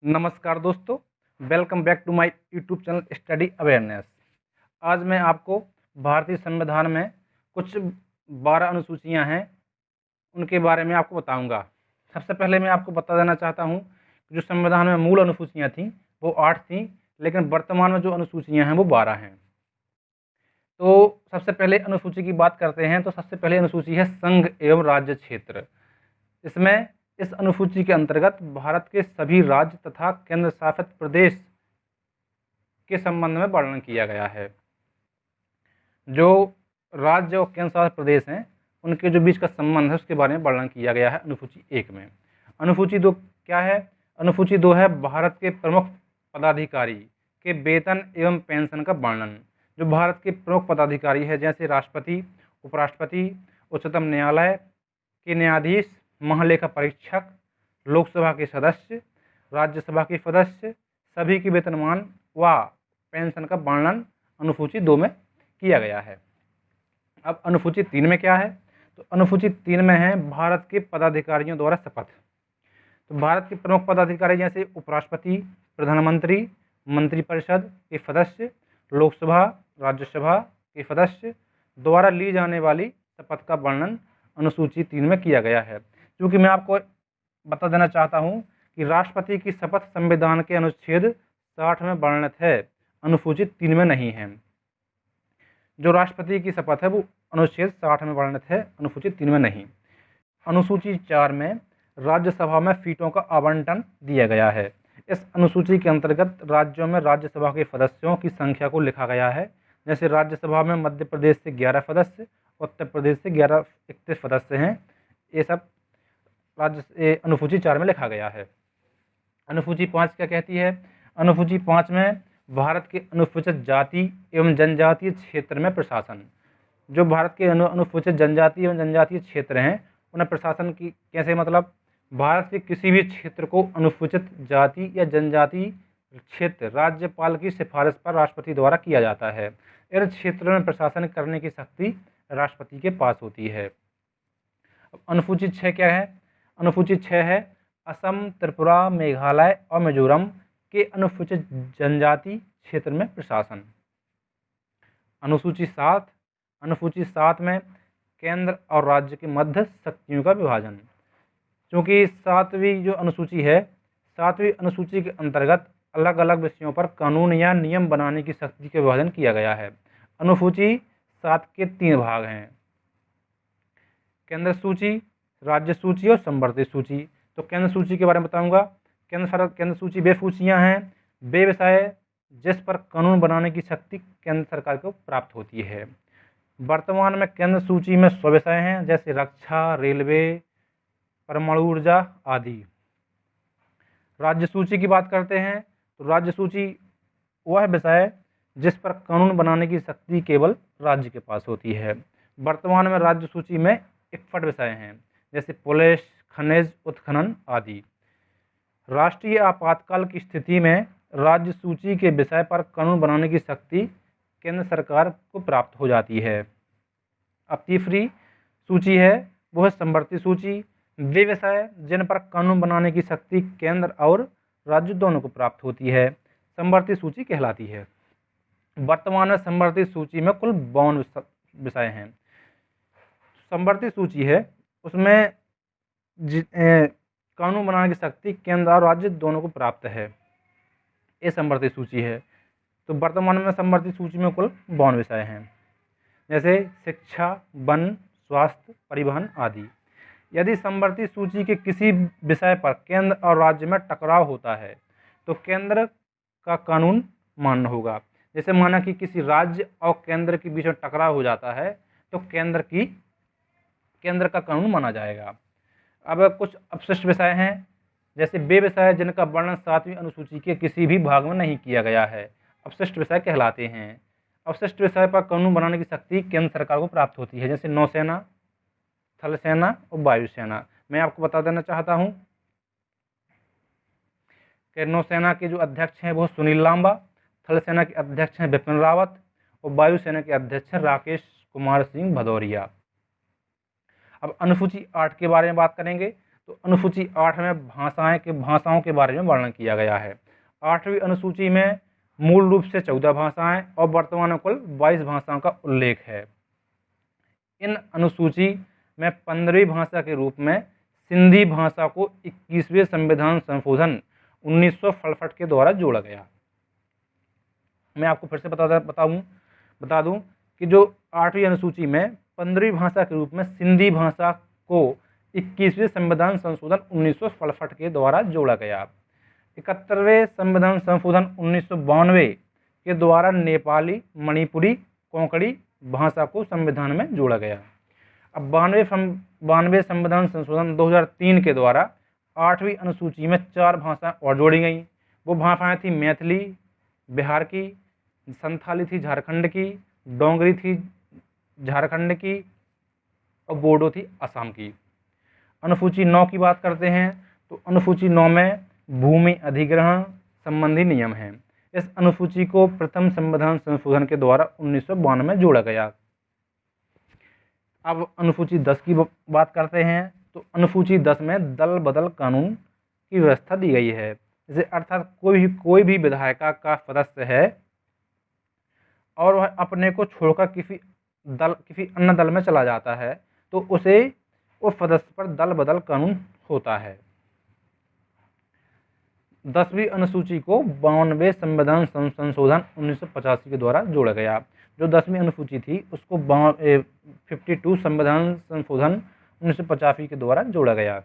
नमस्कार दोस्तों, welcome back to my YouTube channel study awareness. आज मैं आपको भारतीय संविधान में कुछ 12 अनुसूचियां हैं, उनके बारे में आपको बताऊंगा। सबसे पहले मैं आपको बता देना चाहता हूं कि जो संविधान में मूल अनुसूचियां थीं वो 8 थीं, लेकिन वर्तमान में जो अनुसूचियां हैं वो 12 हैं। तो सबसे पहले अनुसूची की बात करते हैं। तो सबसे पहले अनुसूची है संघ एवं राज्य क्षेत्र। इसमें इस अनुसूची के अंतर्गत भारत के सभी राज्य तथा केंद्र शासित प्रदेश के संबंध में वर्णन किया गया है। जो राज्य और केंद्र शासित प्रदेश हैं उनके जो बीच का संबंध है उसके बारे में वर्णन किया गया है अनुसूची 1 में। अनुसूची 2 क्या है? अनुसूची 2 है भारत के प्रमुख पदाधिकारी के वेतन एवं पेंशन का वर्णन। जो भारत के प्रमुख पदाधिकारी है जैसे राष्ट्रपति, उपराष्ट्रपति, उच्चतम न्यायालय के न्यायाधीश, महालेखा परीक्षक, लोकसभा के सदस्य, राज्यसभा के सदस्य, सभी के वेतनमान व पेंशन का वर्णन अनुसूची 2 में किया गया है। अब अनुसूची 3 में क्या है? तो अनुसूची 3 में है भारत के पदाधिकारियों द्वारा शपथ। तो भारत के प्रमुख पदाधिकारी जैसे उपराष्ट्रपति, प्रधानमंत्री, मंत्रिपरिषद के सदस्य, लोकसभा, राज्यसभा के सदस्य द्वारा ली जाने वाली शपथ का वर्णन अनुसूची 3 में किया गया है। क्योंकि मैं आपको बता देना चाहता हूं कि राष्ट्रपति की शपथ संविधान के अनुच्छेद 60 में वर्णित है, अनुसूची 3 में नहीं है। जो राष्ट्रपति की शपथ है वो अनुच्छेद 60 में वर्णित है, अनुसूची 3 में नहीं। अनुसूची 4 में राज्यसभा में सीटों का आवंटन दिया गया है। इस अनुसूची के अंतर्गत राज्यों में राज्यसभा के सदस्यों की संख्या को लिखा गया है। जैसे राज्यसभा में मध्य प्रदेश से 11 सदस्य, उत्तर प्रदेश से 31 सदस्य हैं। ये सब अनुसूची 4 में लिखा गया है। अनुसूची 5 क्या कहती है? अनुसूची 5 में भारत के अनुसूचित जाति एवं जनजातीय क्षेत्र में प्रशासन। जो भारत के अनुसूचित जनजाति एवं जनजातीय क्षेत्र हैं उन्हें प्रशासन की कैसे, मतलब भारत के किसी भी क्षेत्र को अनुसूचित जाति या जनजाति क्षेत्र राज्यपाल की सिफारिश पर राष्ट्रपति द्वारा किया जाता है। इन क्षेत्रों में प्रशासन करने की शक्ति राष्ट्रपति के पास होती है। अनुसूची 6 क्या है? अनुसूची 6 है असम, त्रिपुरा, मेघालय और मिजोरम के अनुसूचित जनजाति क्षेत्र में प्रशासन। अनुसूची 7, अनुसूची 7 में केंद्र और राज्य के मध्य शक्तियों का विभाजन। क्योंकि 7वीं जो अनुसूची है, 7वीं अनुसूची के अंतर्गत अलग अलग विषयों पर कानून या नियम बनाने की शक्ति का विभाजन किया गया है। अनुसूची 7 के 3 भाग हैं, केंद्र सूची, राज्य सूची और संवर्ती सूची। तो केंद्र सूची के बारे में बताऊंगा। केंद्र सूची वे सूचियां हैं, वे विषय जिस पर कानून बनाने की शक्ति केंद्र सरकार को प्राप्त होती है। वर्तमान में केंद्र सूची में 100 विषय हैं जैसे रक्षा, रेलवे, परमाणु ऊर्जा आदि। राज्य सूची की बात करते हैं तो राज्य सूची वह विषय जिस पर कानून बनाने की शक्ति केवल राज्य के पास होती है। वर्तमान में राज्य सूची में 61 विषय हैं जैसे पुलिस, खनिज, उत्खनन आदि। राष्ट्रीय आपातकाल की स्थिति में राज्य सूची के विषय पर कानून बनाने की शक्ति केंद्र सरकार को प्राप्त हो जाती है। अब तीसरी सूची है वो है संवर्ती सूची। वे विषय जिन पर कानून बनाने की शक्ति केंद्र और राज्य दोनों को प्राप्त होती है, संवर्ती सूची कहलाती है। वर्तमान में संवर्ती सूची में कुल 52 विषय हैं। संवर्ती सूची है उसमें कानून बनाने की शक्ति केंद्र और राज्य दोनों को प्राप्त है, ये संवर्ती सूची है। तो वर्तमान में संवर्ती सूची में कुल 52 विषय हैं जैसे शिक्षा, वन, स्वास्थ्य, परिवहन आदि। यदि संवर्ती सूची के किसी विषय पर केंद्र और राज्य में टकराव होता है तो केंद्र का कानून मान्य होगा। जैसे माना कि किसी राज्य और केंद्र के बीच में टकराव हो जाता है तो केंद्र का कानून माना जाएगा। अब कुछ अपशिष्ट विषय हैं जैसे वे विषय जिनका वर्णन 7वीं अनुसूची के किसी भी भाग में नहीं किया गया है, अपशिष्ट विषय कहलाते हैं। अपशिष्ट विषय पर कानून बनाने की शक्ति केंद्र सरकार को प्राप्त होती है जैसे नौसेना, थल सेना और वायुसेना। मैं आपको बता देना चाहता हूं कि नौसेना के जो अध्यक्ष हैं वो सुनील लांबा, थल सेना के अध्यक्ष हैं बिपिन रावत और वायुसेना के अध्यक्ष हैं राकेश कुमार सिंह भदौरिया। अब अनुसूची 8 के बारे में बात करेंगे तो अनुसूची 8 में भाषाओं के बारे में वर्णन किया गया है। 8वीं अनुसूची में मूल रूप से 14 भाषाएं और वर्तमान में कुल 22 भाषाओं का उल्लेख है। इन अनुसूची में 15वीं भाषा के रूप में सिंधी भाषा को 21वें संविधान संशोधन 1967 के द्वारा जोड़ा गया। मैं आपको फिर से बता दूं कि जो 8वीं अनुसूची में 15वीं भाषा के रूप में सिंधी भाषा को 21वें संविधान संशोधन 1967 के द्वारा जोड़ा गया। 71वें संविधान संशोधन 1992 के द्वारा नेपाली, मणिपुरी, कोंकणी भाषा को संविधान में जोड़ा गया। अब 92वें संविधान संशोधन 2003 के द्वारा 8वीं अनुसूची में 4 भाषाएं और जोड़ी गई। वो भाषाएं थी मैथिली बिहार की, संथाली थी झारखंड की, डोंगरी थी झारखंड की और बोडो थी असम की। अनुसूची 9 की बात करते हैं तो अनुसूची 9 में भूमि अधिग्रहण संबंधी नियम हैं। इस अनुसूची को प्रथम संविधान संशोधन के द्वारा 1992 में जोड़ा गया। अब अनुसूची 10 की बात करते हैं तो अनुसूची 10 में दल बदल कानून की व्यवस्था दी गई है। जैसे अर्थात कोई भी विधायिका का सदस्य है और वह अपने को छोड़कर किसी अन्य दल में चला जाता है तो उसे उस सदस्य पर दल बदल कानून होता है। 10वीं अनुसूची को 92वें संविधान संशोधन 1985 के द्वारा जोड़ा गया। जो 10वीं अनुसूची थी उसको 52 संविधान संशोधन 1985 के द्वारा जोड़ा गया।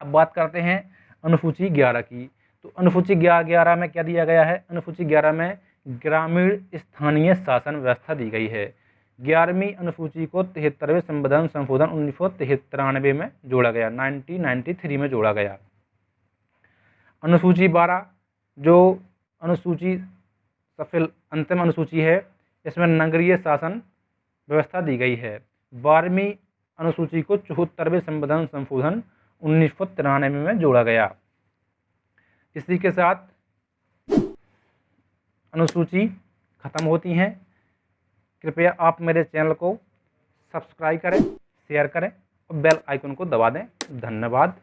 अब बात करते हैं अनुसूची 11 की। तो अनुसूची 11 में क्या दिया गया है? अनुसूची 11 में ग्रामीण स्थानीय शासन व्यवस्था दी गई है। 11वीं अनुसूची को 73वें संविधान संशोधन 1993 में जोड़ा गया, 1993 में जोड़ा गया। अनुसूची 12 जो अनुसूची सफल अंतिम अनुसूची है, इसमें नगरीय शासन व्यवस्था दी गई है। 12वीं अनुसूची को 74वें संविधान संशोधन 1993 में जोड़ा गया। इसी के साथ अनुसूची खत्म होती हैं। कृपया आप मेरे चैनल को सब्सक्राइब करें, शेयर करें और बेल आइकन को दबा दें। धन्यवाद।